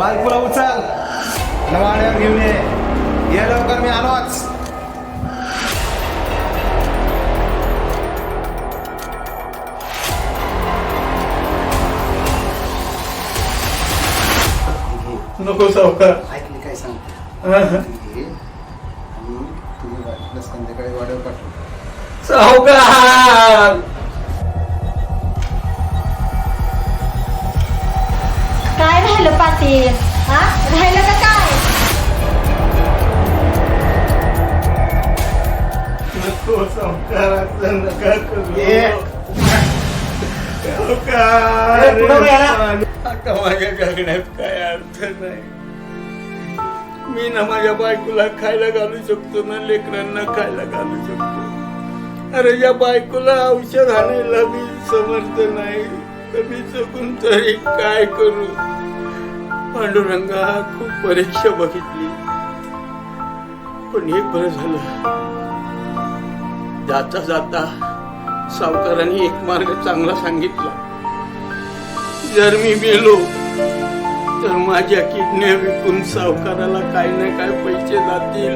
बायकोला उचल नवाड्यावर घेऊन ये लवकर मी आलोच. नको सावकार. ऐक मी काय सांगतो आणि तुम्ही बायकोला संध्याकाळी वाड्यावर पाठवतो. सावकार काय राहिलं पाटील? हा राहिलं का काय? नको सावकार, असं नका करू. ये. सावकार, ए, पुढं उभा राहा. आता माझ्या जगण्यात काय अर्थ नाही. मी ना माझ्या बायकोला खायला घालू शकतो ना लेकरांना खायला घालू शकतो. अरे या बायकोला औषध आणायला मी समर्थ नाही. तर मी चुकून तरी काय करू. पांडुरंगा खूप परीक्षा बघितली पण एक बरं झालं. जाता जाता सावकारांनी एक मार्ग चांगला सांगितला. जर मी मेलो तर माझ्या किडन्या विकून सावकाराला काही ना काही पैसे जातील.